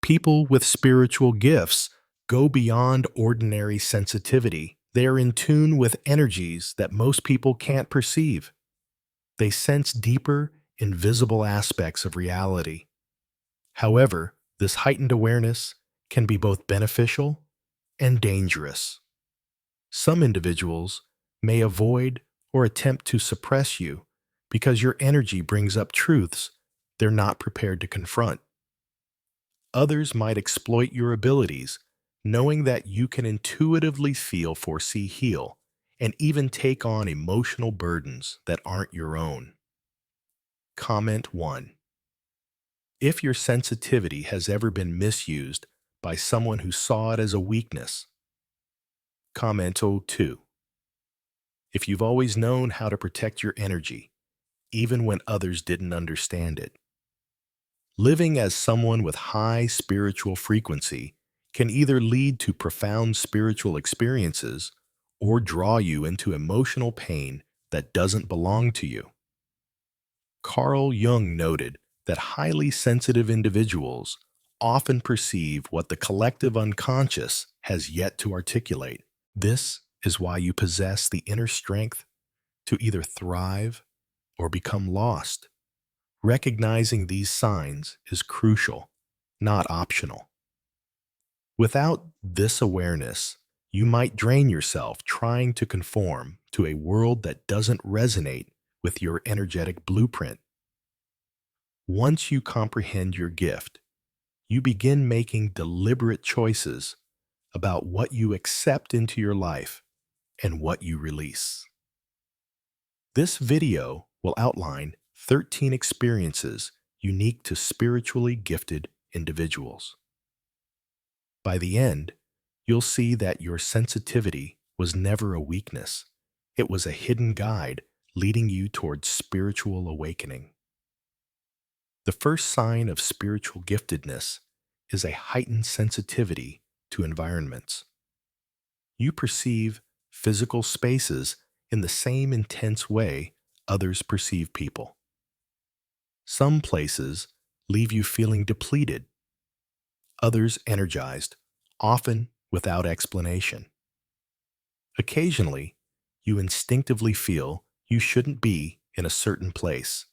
People with spiritual gifts go beyond ordinary sensitivity. They are in tune with energies that most people can't perceive. They sense deeper, invisible aspects of reality. However, this heightened awareness can be both beneficial and dangerous. Some individuals may avoid or attempt to suppress you because your energy brings up truths they're not prepared to confront. Others might exploit your abilities, knowing that you can intuitively feel, foresee, heal, and even take on emotional burdens that aren't your own. Comment 1. If your sensitivity has ever been misused by someone who saw it as a weakness. Comment 2. If you've always known how to protect your energy, even when others didn't understand it. Living as someone with high spiritual frequency can either lead to profound spiritual experiences or draw you into emotional pain that doesn't belong to you. Carl Jung noted that highly sensitive individuals often perceive what the collective unconscious has yet to articulate. This is why you possess the inner strength to either thrive or become lost. Recognizing these signs is crucial, not optional. Without this awareness, you might drain yourself trying to conform to a world that doesn't resonate with your energetic blueprint. Once you comprehend your gift, you begin making deliberate choices about what you accept into your life and what you release. This video will outline 13 experiences unique to spiritually gifted individuals. By the end, you'll see that your sensitivity was never a weakness. It was a hidden guide leading you towards spiritual awakening. The first sign of spiritual giftedness is a heightened sensitivity to environments. You perceive physical spaces in the same intense way others perceive people. Some places leave you feeling depleted, others energized, often without explanation. Occasionally, you instinctively feel you shouldn't be in a certain place,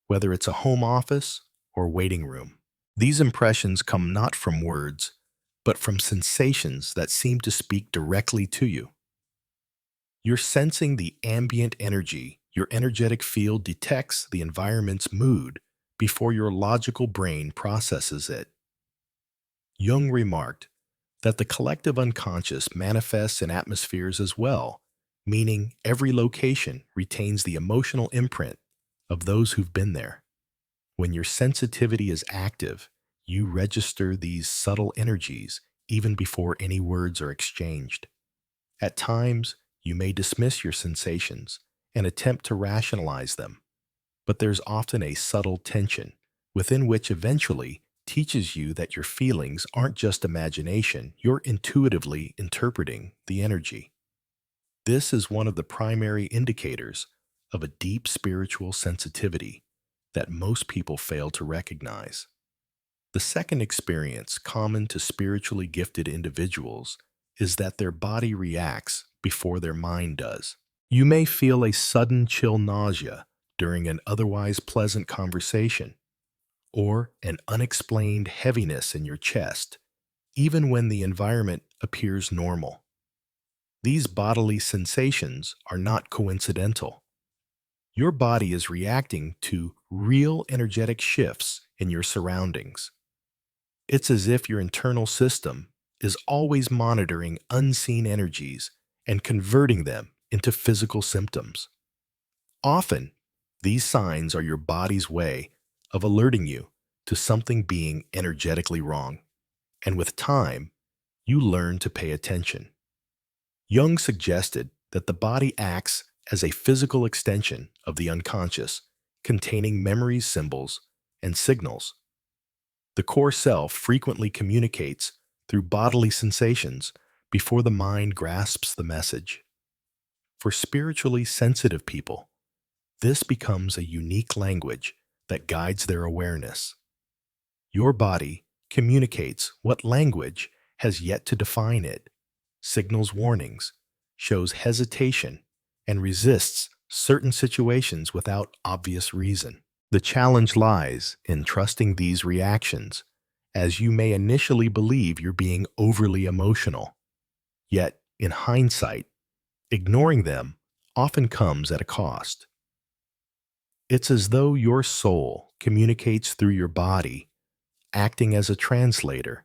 whether it's a home office or waiting room. These impressions come not from words, but from sensations that seem to speak directly to you. You're sensing the ambient energy. Your energetic field detects the environment's mood before your logical brain processes it. Jung remarked that the collective unconscious manifests in atmospheres as well, meaning every location retains the emotional imprint of those who've been there. When your sensitivity is active, you register these subtle energies even before any words are exchanged. At times, you may dismiss your sensations and attempt to rationalize them, but there's often a subtle tension within which eventually teaches you that your feelings aren't just imagination, you're intuitively interpreting the energy. This is one of the primary indicators of a deep spiritual sensitivity that most people fail to recognize. The second experience common to spiritually gifted individuals is that their body reacts before their mind does. You may feel a sudden chill nausea during an otherwise pleasant conversation, or an unexplained heaviness in your chest, even when the environment appears normal. These bodily sensations are not coincidental. Your body is reacting to real energetic shifts in your surroundings. It's as if your internal system is always monitoring unseen energies and converting them into physical symptoms. Often, these signs are your body's way of alerting you to something being energetically wrong, and with time, you learn to pay attention. Jung suggested that the body acts as a physical extension of the unconscious, containing memories, symbols, and signals. The core self frequently communicates through bodily sensations before the mind grasps the message. For spiritually sensitive people, this becomes a unique language that guides their awareness. Your body communicates what language has yet to define it, signals warnings, shows hesitation, and resists certain situations without obvious reason. The challenge lies in trusting these reactions, as you may initially believe you're being overly emotional. Yet, in hindsight, ignoring them often comes at a cost. It's as though your soul communicates through your body, acting as a translator.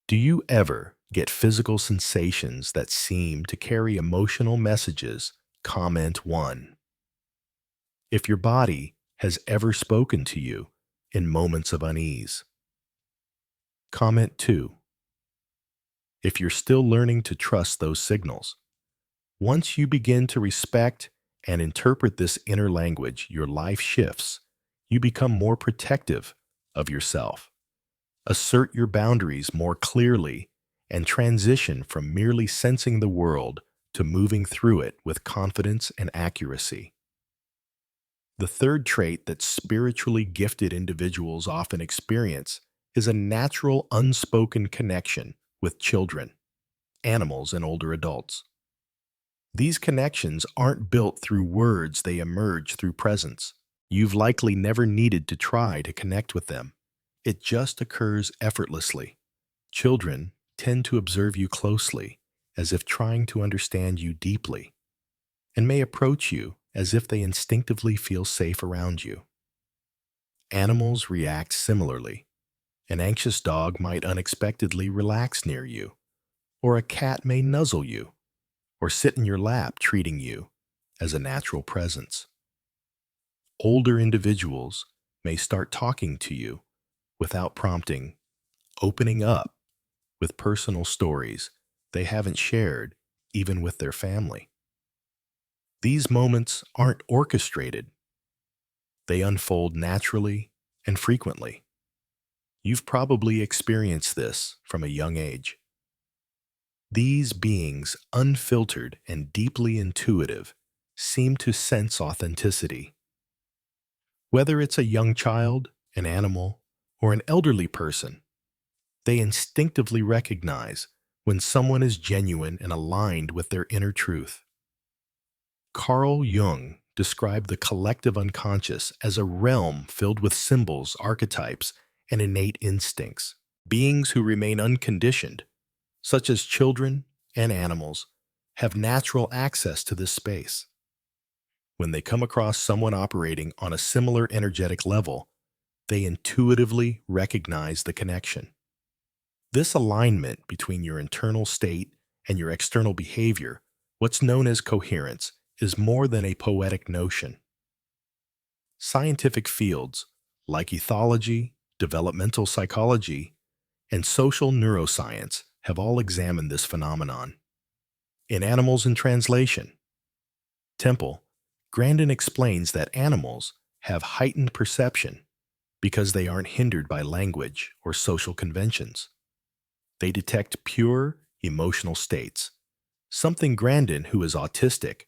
Do you ever get physical sensations that seem to carry emotional messages? Comment 1. If your body has ever spoken to you in moments of unease. Comment 2. If you're still learning to trust those signals. Once you begin to respect and interpret this inner language, your life shifts. You become more protective of yourself. Assert your boundaries more clearly and transition from merely sensing the world to moving through it with confidence and accuracy. The third trait that spiritually gifted individuals often experience is a natural, unspoken connection with children, animals, and older adults. These connections aren't built through words, they emerge through presence. You've likely never needed to try to connect with them. It just occurs effortlessly. Children tend to observe you closely, as if trying to understand you deeply, and may approach you as if they instinctively feel safe around you. Animals react similarly. An anxious dog might unexpectedly relax near you, or a cat may nuzzle you, or sit in your lap treating you as a natural presence. Older individuals may start talking to you without prompting, opening up with personal stories they haven't shared even with their family. These moments aren't orchestrated. They unfold naturally and frequently. You've probably experienced this from a young age. These beings, unfiltered and deeply intuitive, seem to sense authenticity. Whether it's a young child, an animal, or an elderly person, they instinctively recognize when someone is genuine and aligned with their inner truth. Carl Jung described the collective unconscious as a realm filled with symbols, archetypes, and innate instincts. Beings who remain unconditioned, such as children and animals, have natural access to this space. When they come across someone operating on a similar energetic level, they intuitively recognize the connection. This alignment between your internal state and your external behavior, what's known as coherence, is more than a poetic notion. Scientific fields like ethology, developmental psychology, and social neuroscience have all examined this phenomenon. In Animals in Translation, Temple, Grandin explains that animals have heightened perception because they aren't hindered by language or social conventions. They detect pure emotional states, something Grandin, who is autistic,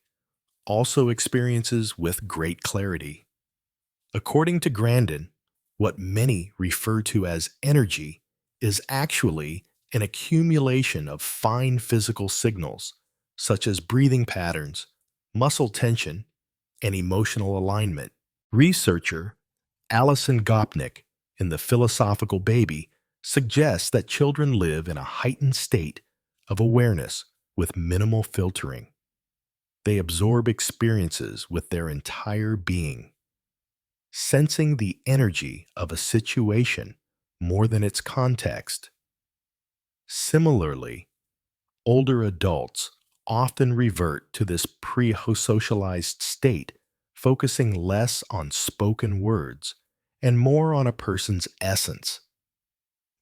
also experiences with great clarity. According to Grandin, what many refer to as energy is actually an accumulation of fine physical signals, such as breathing patterns, muscle tension, and emotional alignment. Researcher Alison Gopnik in The Philosophical Baby suggests that children live in a heightened state of awareness with minimal filtering. They absorb experiences with their entire being, sensing the energy of a situation more than its context. Similarly, older adults often revert to this pre-socialized state, focusing less on spoken words and more on a person's essence.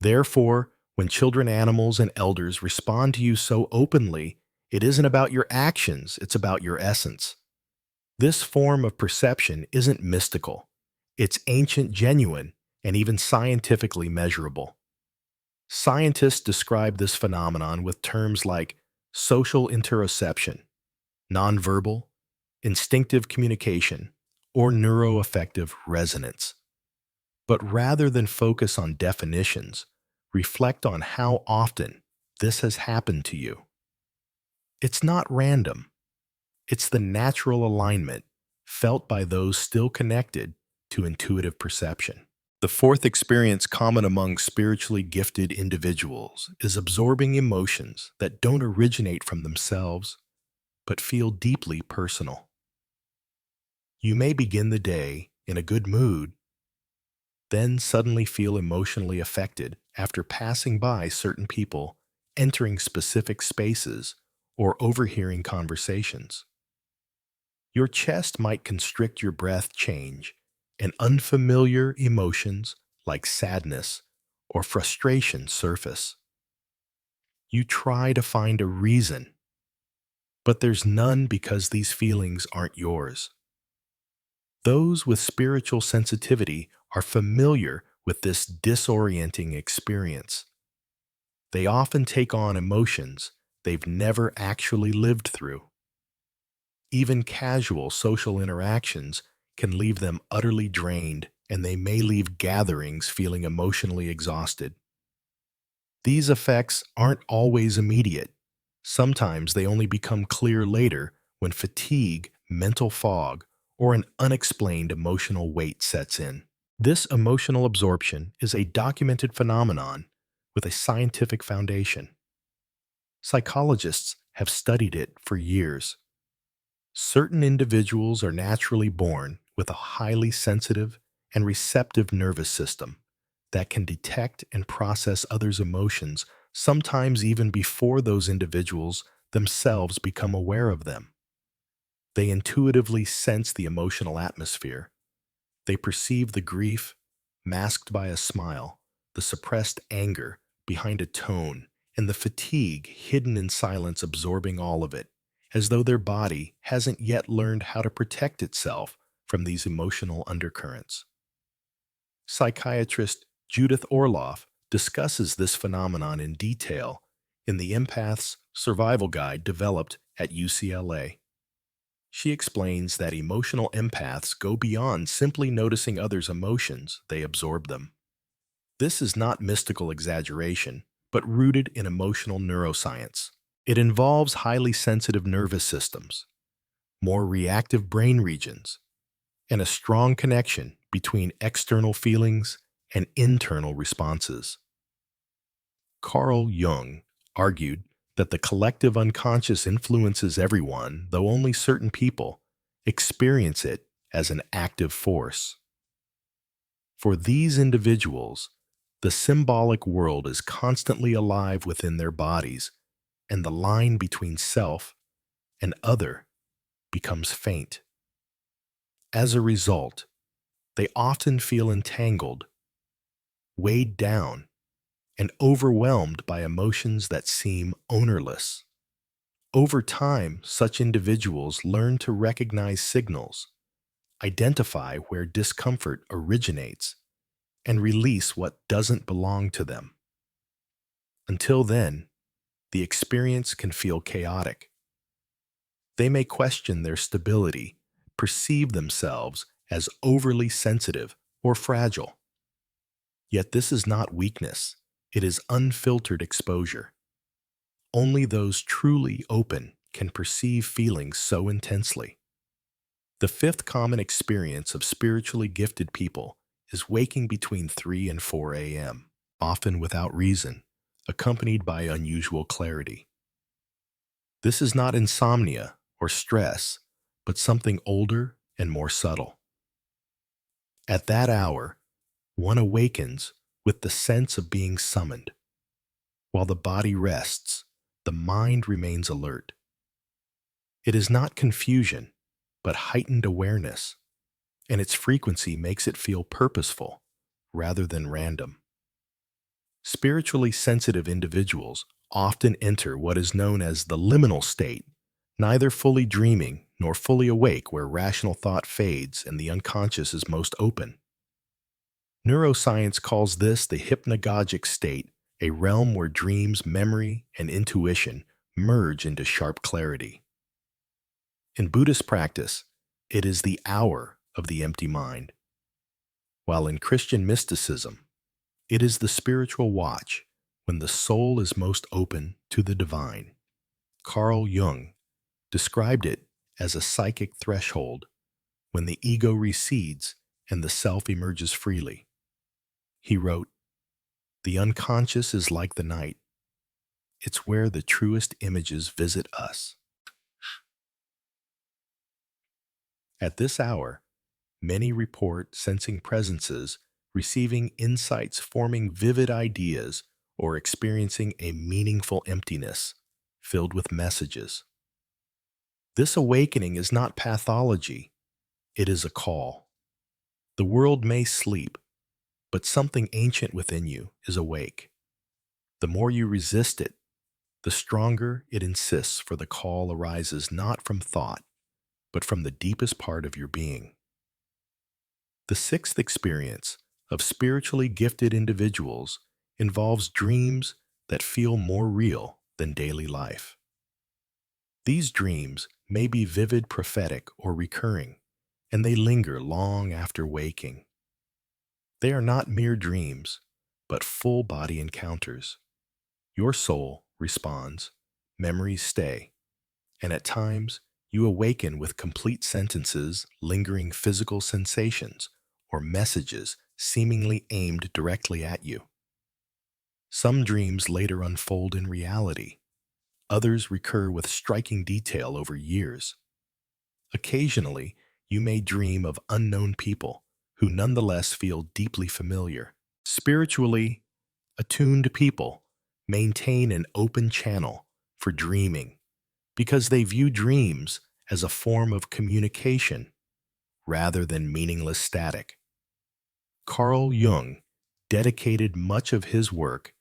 Therefore, when children, animals, and elders respond to you so openly, it isn't about your actions, it's about your essence. This form of perception isn't mystical. It's ancient, genuine, and even scientifically measurable. Scientists describe this phenomenon with terms like social interoception, nonverbal, instinctive communication, or neuroaffective resonance. But rather than focus on definitions, reflect on how often this has happened to you. It's not random, it's the natural alignment felt by those still connected to intuitive perception. The fourth experience common among spiritually gifted individuals is absorbing emotions that don't originate from themselves but feel deeply personal. You may begin the day in a good mood, then suddenly feel emotionally affected after passing by certain people, entering specific spaces, or overhearing conversations. Your chest might constrict, your breath change, and unfamiliar emotions like sadness or frustration surface. You try to find a reason, but there's none because these feelings aren't yours. Those with spiritual sensitivity are familiar with this disorienting experience. They often take on emotions they've never actually lived through. Even casual social interactions can leave them utterly drained, and they may leave gatherings feeling emotionally exhausted. These effects aren't always immediate. Sometimes they only become clear later when fatigue, mental fog, or an unexplained emotional weight sets in. This emotional absorption is a documented phenomenon with a scientific foundation. Psychologists have studied it for years. Certain individuals are naturally born with a highly sensitive and receptive nervous system that can detect and process others' emotions, sometimes even before those individuals themselves become aware of them. They intuitively sense the emotional atmosphere. They perceive the grief masked by a smile, the suppressed anger behind a tone, and the fatigue hidden in silence absorbing all of it, as though their body hasn't yet learned how to protect itself from these emotional undercurrents. Psychiatrist Judith Orloff discusses this phenomenon in detail in the Empath's Survival Guide developed at UCLA. She explains that emotional empaths go beyond simply noticing others' emotions, they absorb them. This is not mystical exaggeration, but rooted in emotional neuroscience. It involves highly sensitive nervous systems, more reactive brain regions, and a strong connection between external feelings and internal responses. Carl Jung argued that the collective unconscious influences everyone, though only certain people experience it as an active force. For these individuals, the symbolic world is constantly alive within their bodies, and the line between self and other becomes faint. As a result, they often feel entangled, weighed down, and overwhelmed by emotions that seem ownerless. Over time, such individuals learn to recognize signals, identify where discomfort originates, and release what doesn't belong to them. Until then, the experience can feel chaotic. They may question their stability, perceive themselves as overly sensitive or fragile. Yet this is not weakness, it is unfiltered exposure. Only those truly open can perceive feelings so intensely. The fifth common experience of spiritually gifted people is waking between 3 and 4 a.m., often without reason, accompanied by unusual clarity. This is not insomnia or stress, but something older and more subtle. At that hour, one awakens with the sense of being summoned. While the body rests, the mind remains alert. It is not confusion, but heightened awareness, and its frequency makes it feel purposeful rather than random. Spiritually sensitive individuals often enter what is known as the liminal state, neither fully dreaming nor fully awake, where rational thought fades and the unconscious is most open. Neuroscience calls this the hypnagogic state, a realm where dreams, memory, and intuition merge into sharp clarity. In Buddhist practice, it is the hour of the empty mind. while in Christian mysticism, it is the spiritual watch when the soul is most open to the divine. Carl Jung described it as a psychic threshold when the ego recedes and the self emerges freely. He wrote, "The unconscious is like the night. It's where the truest images visit us." At this hour, many report sensing presences, receiving insights, forming vivid ideas, or experiencing a meaningful emptiness filled with messages. This awakening is not pathology, it is a call. The world may sleep, but something ancient within you is awake. The more you resist it, the stronger it insists, for the call arises not from thought, but from the deepest part of your being. The sixth experience of spiritually gifted individuals involves dreams that feel more real than daily life. These dreams may be vivid, prophetic, or recurring, and they linger long after waking. They are not mere dreams, but full body encounters. Your soul responds, memories stay, and at times you awaken with complete sentences, lingering physical sensations, or messages seemingly aimed directly at you. Some dreams later unfold in reality. Others recur with striking detail over years. Occasionally, you may dream of unknown people who nonetheless feel deeply familiar. Spiritually attuned people maintain an open channel for dreaming because they view dreams as a form of communication rather than meaningless static. Carl Jung dedicated much of his work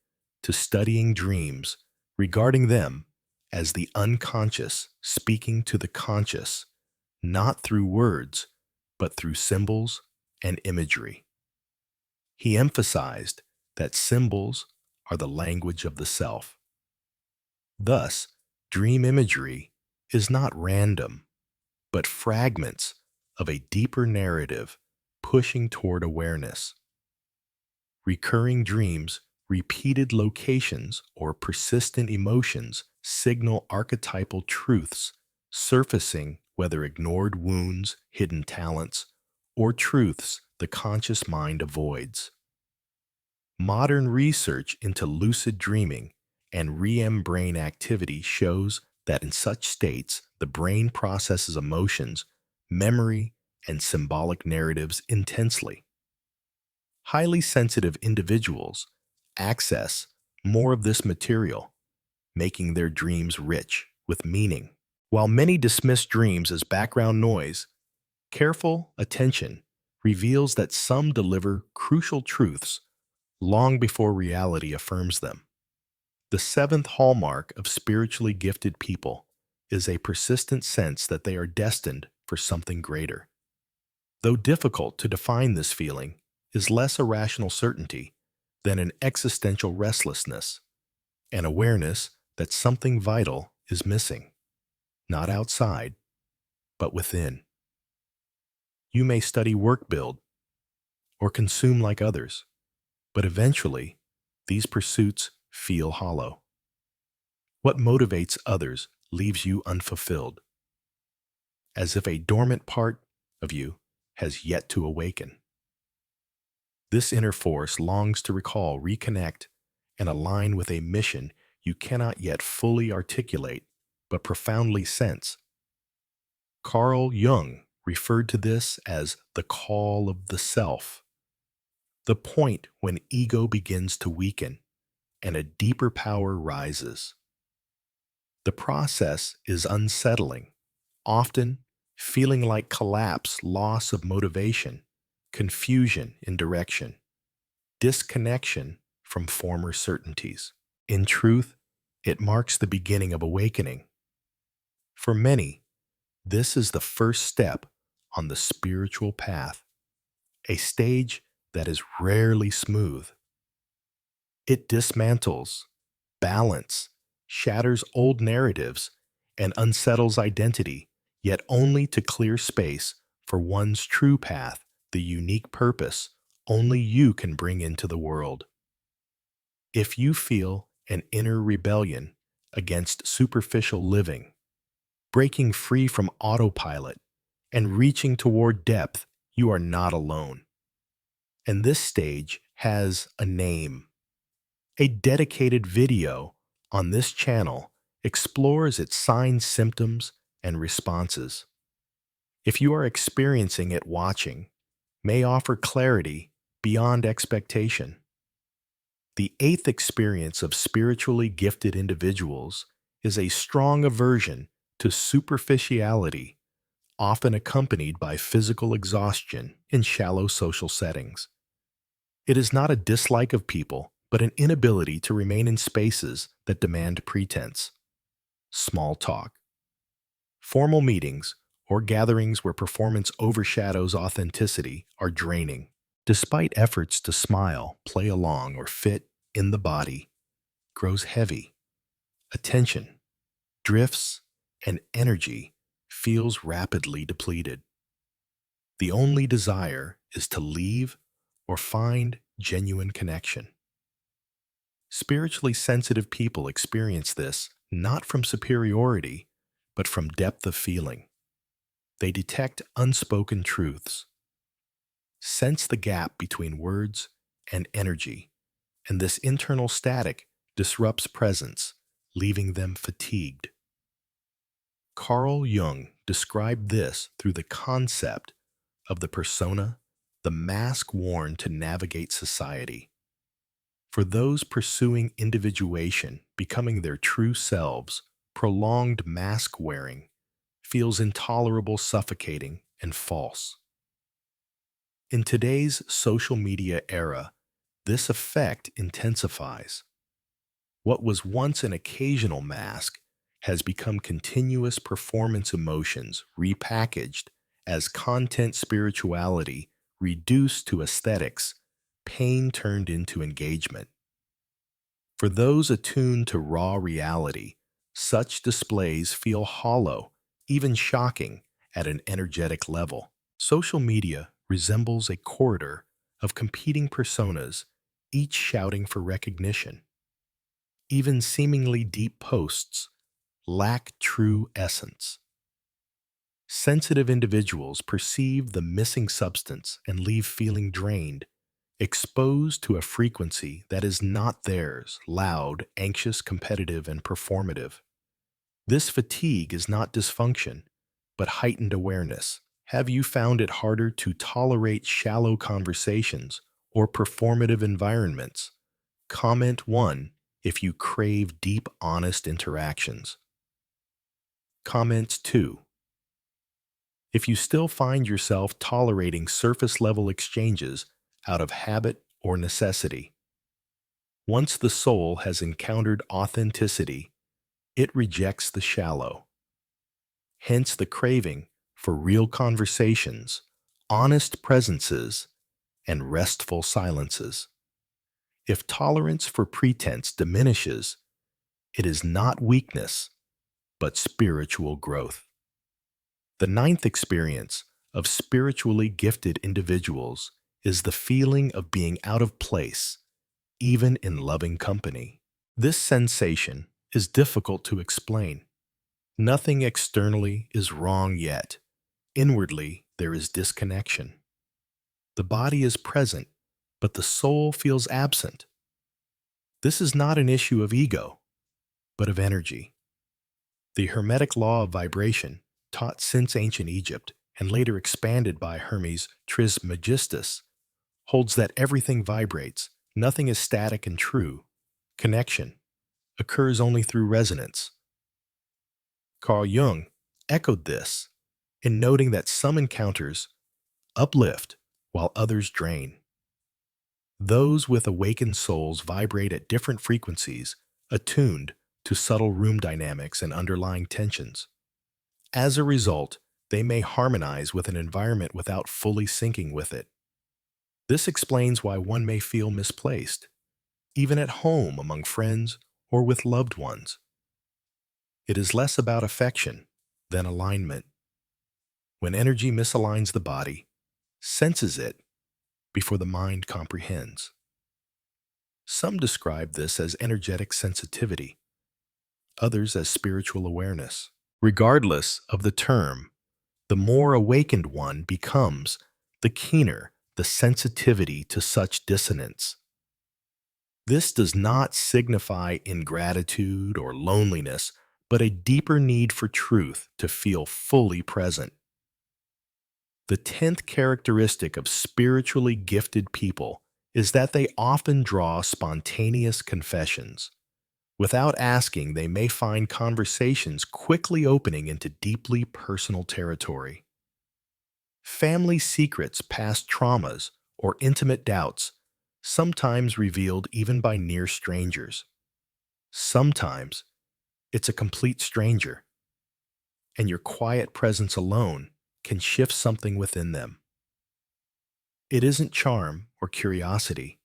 to studying dreams, regarding them as the unconscious speaking to the conscious, not through words, but through symbols and imagery. He emphasized that symbols are the language of the self. Thus, dream imagery is not random, but fragments of a deeper narrative pushing toward awareness. Recurring dreams, repeated locations, or persistent emotions signal archetypal truths, surfacing whether ignored wounds, hidden talents, or truths the conscious mind avoids. Modern research into lucid dreaming and REM brain activity shows that in such states, the brain processes emotions, memory, and symbolic narratives intensely. Highly sensitive individuals access more of this material, making their dreams rich with meaning. While many dismiss dreams as background noise, careful attention reveals that some deliver crucial truths long before reality affirms them. The seventh hallmark of spiritually gifted people is a persistent sense that they are destined for something greater. Though difficult to define, this feeling is less a rational certainty than an existential restlessness, an awareness that something vital is missing, not outside, but within. You may study work build or consume like others, but eventually these pursuits feel hollow. What motivates others leaves you unfulfilled, as if a dormant part of you has yet to awaken. This inner force longs to recall, reconnect, and align with a mission you cannot yet fully articulate, but profoundly sense. Carl Jung referred to this as the call of the self, the point when ego begins to weaken and a deeper power rises. The process is unsettling, often feeling like collapse, loss of motivation, confusion in direction, disconnection from former certainties. In truth, it marks the beginning of awakening. For many, this is the first step on the spiritual path, a stage that is rarely smooth. It dismantles balance, shatters old narratives, and unsettles identity, yet only to clear space for one's true path, the unique purpose only you can bring into the world. If you feel an inner rebellion against superficial living, breaking free from autopilot and reaching toward depth, you are not alone. And this stage has a name. A dedicated video on this channel explores its signs, symptoms, and responses. If you are experiencing it, watching may offer clarity beyond expectation. The eighth experience of spiritually gifted individuals is a strong aversion to superficiality, often accompanied by physical exhaustion in shallow social settings. It is not a dislike of people, but an inability to remain in spaces that demand pretense. Small talk. Formal meetings or gatherings where performance overshadows authenticity are draining. Despite efforts to smile, play along, or fit in the body, grows heavy. Attention drifts, and energy feels rapidly depleted. The only desire is to leave or find genuine connection. Spiritually sensitive people experience this not from superiority, but from depth of feeling. They detect unspoken truths, sense the gap between words and energy, and this internal static disrupts presence, leaving them fatigued. Carl Jung described this through the concept of the persona, the mask worn to navigate society. For those pursuing individuation, becoming their true selves, prolonged mask wearing feels intolerable, suffocating, and false. In today's social media era, this effect intensifies. What was once an occasional mask has become continuous performance emotions repackaged as content spirituality reduced to aesthetics, pain turned into engagement. For those attuned to raw reality, such displays feel hollow, even shocking at an energetic level. Social media resembles a corridor of competing personas, each shouting for recognition. Even seemingly deep posts lack true essence. Sensitive individuals perceive the missing substance and leave feeling drained, exposed to a frequency that is not theirs, loud, anxious, competitive, and performative. This fatigue is not dysfunction, but heightened awareness. Have you found it harder to tolerate shallow conversations or performative environments? Comment 1 if you crave deep, honest interactions. Comment 2 if you still find yourself tolerating surface-level exchanges out of habit or necessity. Once the soul has encountered authenticity, it rejects the shallow. Hence the craving for real conversations, honest presences, and restful silences. If tolerance for pretense diminishes, it is not weakness, but spiritual growth. The ninth experience of spiritually gifted individuals is the feeling of being out of place, even in loving company. This sensation is difficult to explain. Nothing externally is wrong yet. Inwardly, there is disconnection. The body is present, but the soul feels absent. This is not an issue of ego, but of energy. The Hermetic law of vibration, taught since ancient Egypt and later expanded by Hermes Trismegistus, holds that everything vibrates, nothing is static and true. Connection occurs only through resonance. Carl Jung echoed this in noting that some encounters uplift while others drain. Those with awakened souls vibrate at different frequencies, attuned to subtle room dynamics and underlying tensions. As a result, they may harmonize with an environment without fully syncing with it. This explains why one may feel misplaced, even at home among friends or with loved ones. It is less about affection than alignment. When energy misaligns the body, senses it, before the mind comprehends. Some describe this as energetic sensitivity, others as spiritual awareness. Regardless of the term, the more awakened one becomes, the keener the sensitivity to such dissonance. This does not signify ingratitude or loneliness, but a deeper need for truth to feel fully present. The 10th characteristic of spiritually gifted people is that they often draw spontaneous confessions. Without asking, they may find conversations quickly opening into deeply personal territory. Family secrets, past traumas, or intimate doubts, sometimes revealed even by near strangers. Sometimes it's a complete stranger, and your quiet presence alone can shift something within them. It isn't charm or curiosity,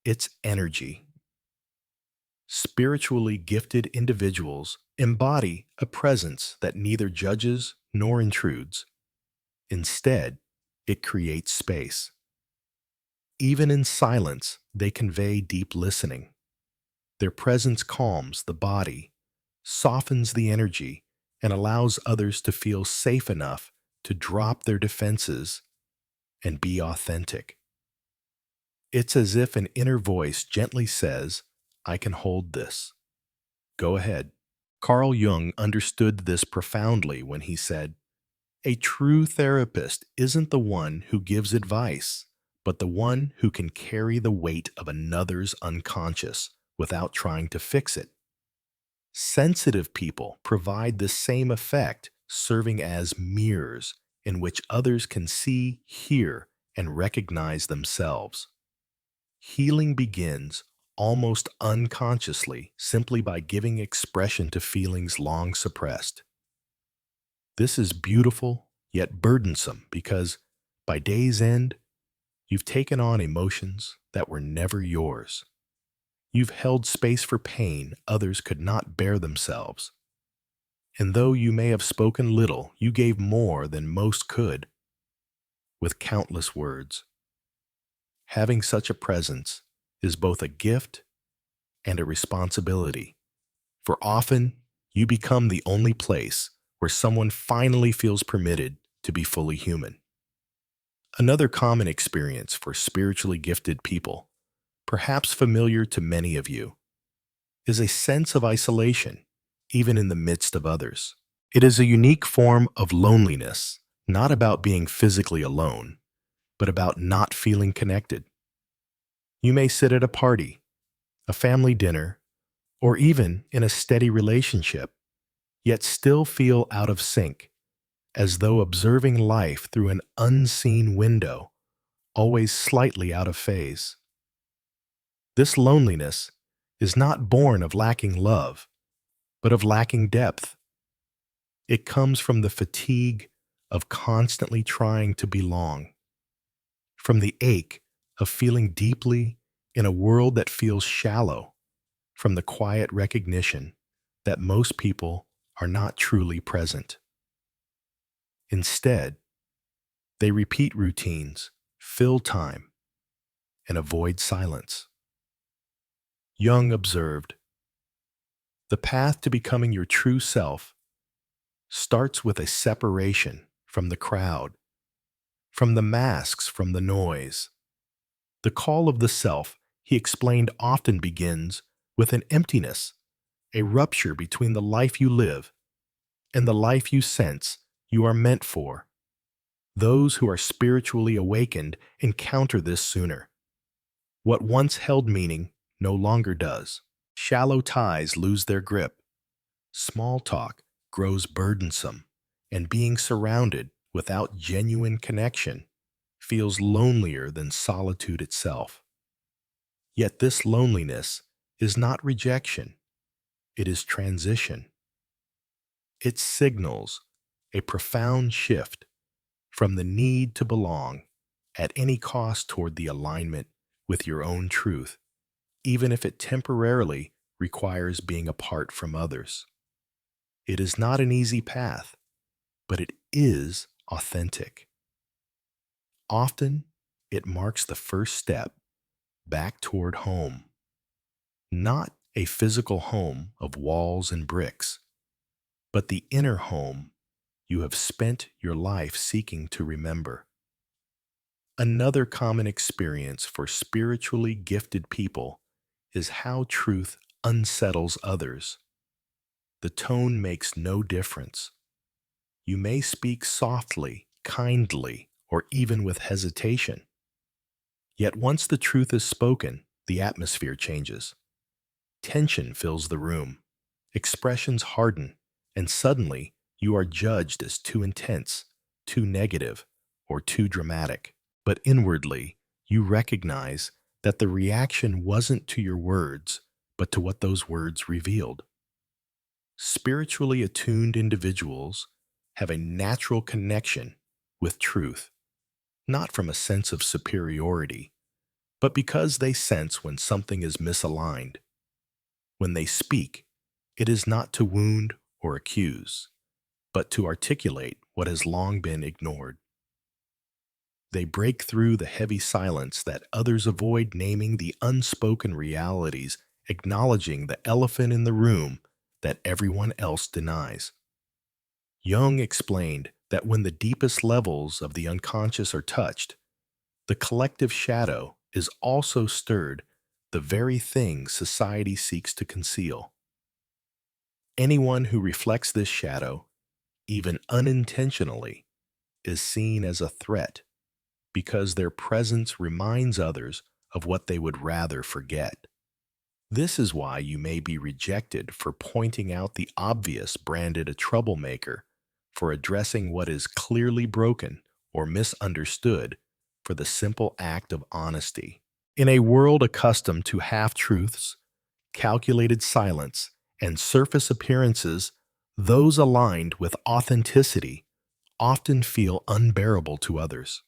it's energy. Spiritually gifted individuals embody a presence that neither judges nor intrudes. Instead, it creates space. Even in silence, they convey deep listening. Their presence calms the body, softens the energy, and allows others to feel safe enough to drop their defenses and be authentic. It's as if an inner voice gently says, "I can hold this. Go ahead." Carl Jung understood this profoundly when he said, "A true therapist isn't the one who gives advice, but the one who can carry the weight of another's unconscious without trying to fix it." Sensitive people provide the same effect, serving as mirrors in which others can see, hear, and recognize themselves. Healing begins almost unconsciously simply by giving expression to feelings long suppressed. This is beautiful yet burdensome because by day's end, you've taken on emotions that were never yours. You've held space for pain others could not bear themselves. And though you may have spoken little, you gave more than most could, with countless words. Having such a presence is both a gift and a responsibility, for often you become the only place where someone finally feels permitted to be fully human. Another common experience for spiritually gifted people, perhaps familiar to many of you, is a sense of isolation, even in the midst of others. It is a unique form of loneliness, not about being physically alone, but about not feeling connected. You may sit at a party, a family dinner, or even in a steady relationship, yet still feel out of sync, as though observing life through an unseen window, always slightly out of phase. This loneliness is not born of lacking love, but of lacking depth. It comes from the fatigue of constantly trying to belong, from the ache of feeling deeply in a world that feels shallow, from the quiet recognition that most people are not truly present. Instead, they repeat routines, fill time, and avoid silence. Jung observed, "The path to becoming your true self starts with a separation from the crowd, from the masks, from the noise. The call of the self," he explained, "often begins with an emptiness, a rupture between the life you live and the life you sense you are meant for. Those who are spiritually awakened encounter this sooner. What once held meaning no longer does. Shallow ties lose their grip. Small talk grows burdensome, and being surrounded without genuine connection feels lonelier than solitude itself. Yet this loneliness is not rejection, it is transition. It signals a profound shift from the need to belong at any cost toward the alignment with your own truth, even if it temporarily requires being apart from others. It is not an easy path, but it is authentic. Often, It marks the first step back toward home, not a physical home of walls and bricks, but the inner home you have spent your life seeking to remember. Another common experience for spiritually gifted people is how truth unsettles others. The tone makes no difference. You may speak softly, kindly, or even with hesitation. Yet once the truth is spoken, the atmosphere changes. Tension fills the room. Expressions harden, and suddenly you are judged as too intense, too negative, or too dramatic. But inwardly, you recognize that the reaction wasn't to your words, but to what those words revealed. Spiritually attuned individuals have a natural connection with truth, not from a sense of superiority, but because they sense when something is misaligned. When they speak, it is not to wound or accuse, but to articulate what has long been ignored. They break through the heavy silence that others avoid, naming the unspoken realities, acknowledging the elephant in the room that everyone else denies. Jung explained that when the deepest levels of the unconscious are touched, the collective shadow is also stirred, the very thing society seeks to conceal. Anyone who reflects this shadow, even unintentionally, is seen as a threat because their presence reminds others of what they would rather forget. This is why you may be rejected for pointing out the obvious, branded a troublemaker for addressing what is clearly broken or misunderstood for the simple act of honesty. In a world accustomed to half-truths, calculated silence, and surface appearances, those aligned with authenticity often feel unbearable to others.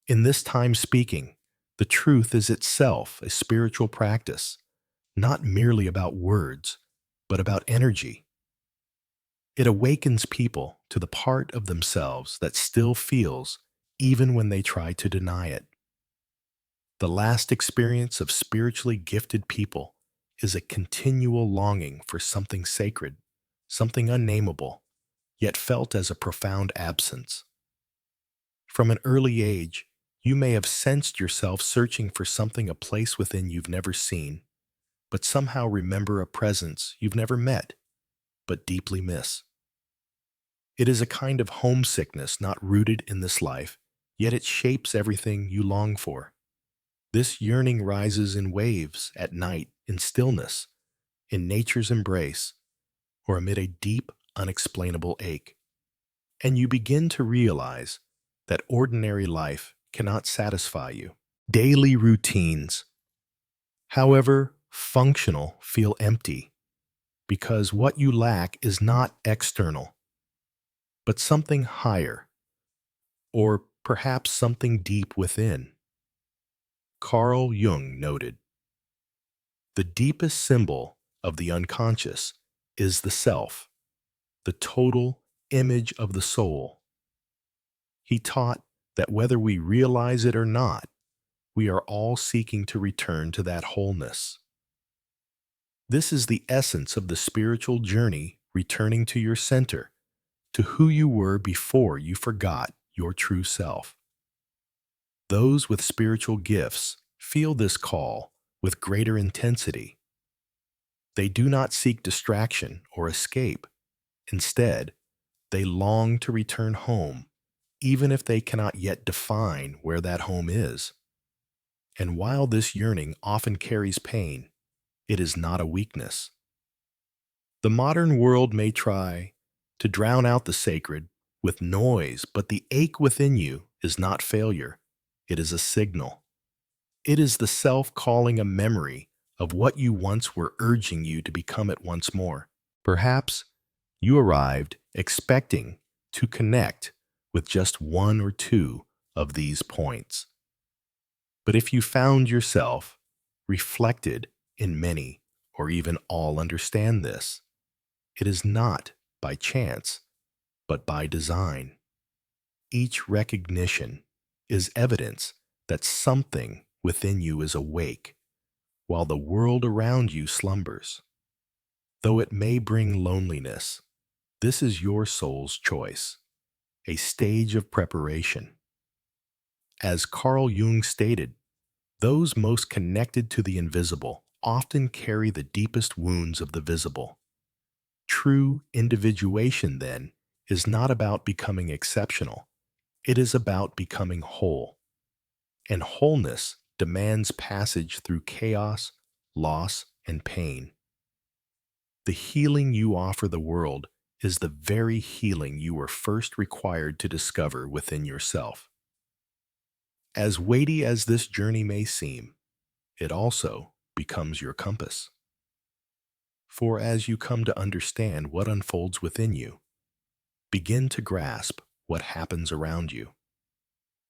In this time speaking, the truth is itself a spiritual practice, not merely about words, but about energy. It awakens people to the part of themselves that still feels even when they try to deny it. The last experience of spiritually gifted people is a continual longing for something sacred, something unnameable, yet felt as a profound absence. From an early age, you may have sensed yourself searching for something, a place within you've never seen, but somehow remember a presence you've never met, but deeply miss. It is a kind of homesickness not rooted in this life, yet it shapes everything you long for. This yearning rises in waves at night, in stillness, in nature's embrace, or amid a deep, unexplainable ache. And you begin to realize that ordinary life cannot satisfy you. Daily routines, however functional, feel empty because what you lack is not external, but something higher, or perhaps something deep within. Carl Jung noted, "The deepest symbol of the unconscious is the self, the total image of the soul." He taught that whether we realize it or not, we are all seeking to return to that wholeness. This is the essence of the spiritual journey, returning to your center, to who you were before you forgot your true self. Those with spiritual gifts feel this call with greater intensity. They do not seek distraction or escape. Instead, they long to return home, even if they cannot yet define where that home is. And while this yearning often carries pain, it is not a weakness. The modern world may try to drown out the sacred with noise, but the ache within you is not failure. It is a signal. It is the self calling a memory of what you once were, urging you to become it once more. Perhaps you arrived expecting to connect with just one or two of these points. But if you found yourself reflected in many or even all, understand this. It is not by chance, but by design. Each recognition is evidence that something within you is awake while the world around you slumbers. Though it may bring loneliness, this is your soul's choice, a stage of preparation. As Carl Jung stated, those most connected to the invisible often carry the deepest wounds of the visible. True individuation, then, is not about becoming exceptional. It is about becoming whole. And wholeness demands passage through chaos, loss, and pain. The healing you offer the world is the very healing you were first required to discover within yourself. As weighty as this journey may seem, it also becomes your compass. For as you come to understand what unfolds within you, begin to grasp what happens around you.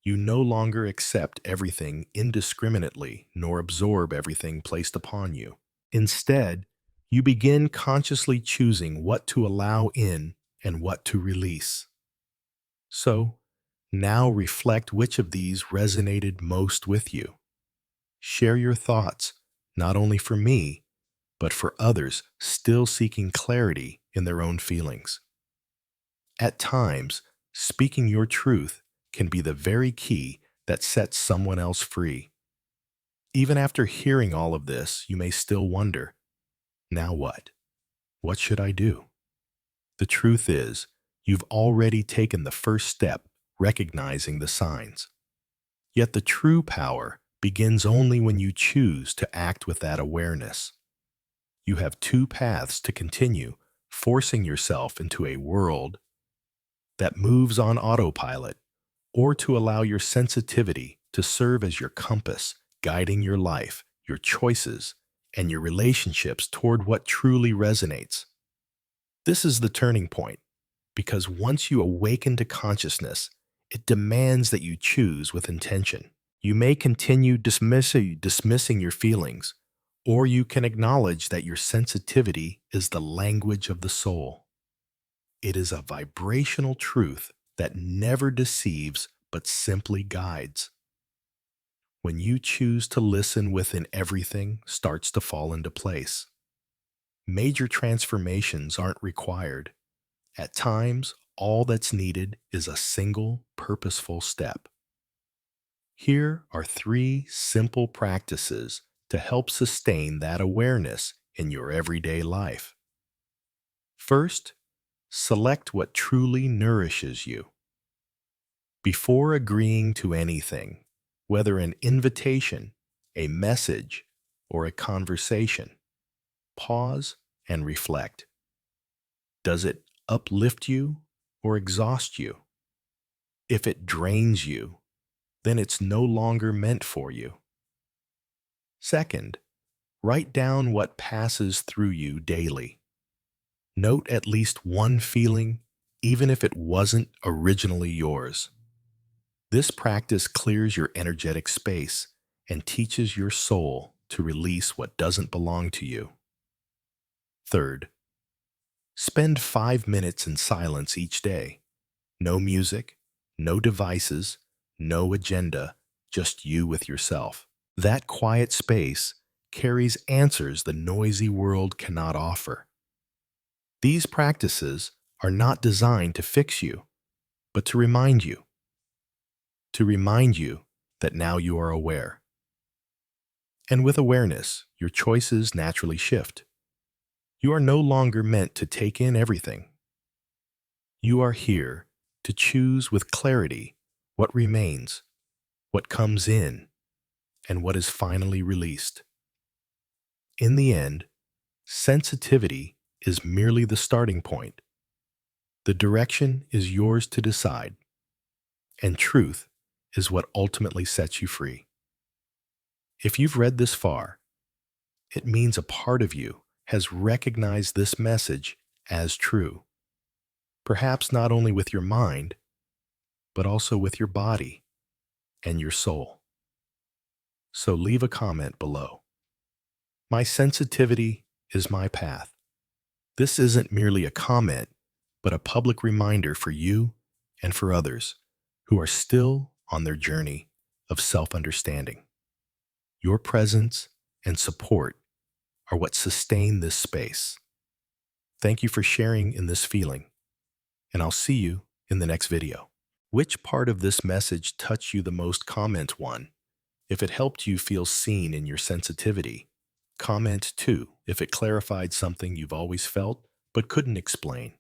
You no longer accept everything indiscriminately nor absorb everything placed upon you. Instead, you begin consciously choosing what to allow in and what to release. So, now reflect which of these resonated most with you. Share your thoughts, not only for me, but for others still seeking clarity in their own feelings. At times, speaking your truth can be the very key that sets someone else free. Even after hearing all of this, you may still wonder, now what? What should I do? The truth is, you've already taken the first step, recognizing the signs. Yet the true power begins only when you choose to act with that awareness. You have two paths to continue, forcing yourself into a world that moves on autopilot, or to allow your sensitivity to serve as your compass, guiding your life, your choices, and your relationships toward what truly resonates. This is the turning point, because once you awaken to consciousness, it demands that you choose with intention. You may continue dismissing your feelings, or you can acknowledge that your sensitivity is the language of the soul. It is a vibrational truth that never deceives but simply guides. When you choose to listen within, everything starts to fall into place. Major transformations aren't required. At times, all that's needed is a single, purposeful step. Here are 3 simple practices to help sustain that awareness in your everyday life. First, select what truly nourishes you. Before agreeing to anything, whether an invitation, a message, or a conversation, pause and reflect. Does it uplift you or exhaust you? If it drains you, then it's no longer meant for you. Second, write down what passes through you daily. Note at least one feeling, even if it wasn't originally yours. This practice clears your energetic space and teaches your soul to release what doesn't belong to you. Third, spend 5 minutes in silence each day. No music, no devices, no agenda, just you with yourself. That quiet space carries answers the noisy world cannot offer. These practices are not designed to fix you, but to remind you. To remind you that now you are aware. And with awareness, your choices naturally shift. You are no longer meant to take in everything. You are here to choose with clarity what remains, what comes in, and what is finally released. In the end, sensitivity is merely the starting point. The direction is yours to decide, and truth is what ultimately sets you free. If you've read this far, it means a part of you has recognized this message as true, perhaps not only with your mind, but also with your body and your soul. So leave a comment below. My sensitivity is my path. This isn't merely a comment, but a public reminder for you and for others who are still on their journey of self-understanding. Your presence and support are what sustain this space. Thank you for sharing in this feeling, and I'll see you in the next video. Which part of this message touched you the most? Comment 1 if it helped you feel seen in your sensitivity. Comment 2 if it clarified something you've always felt but couldn't explain.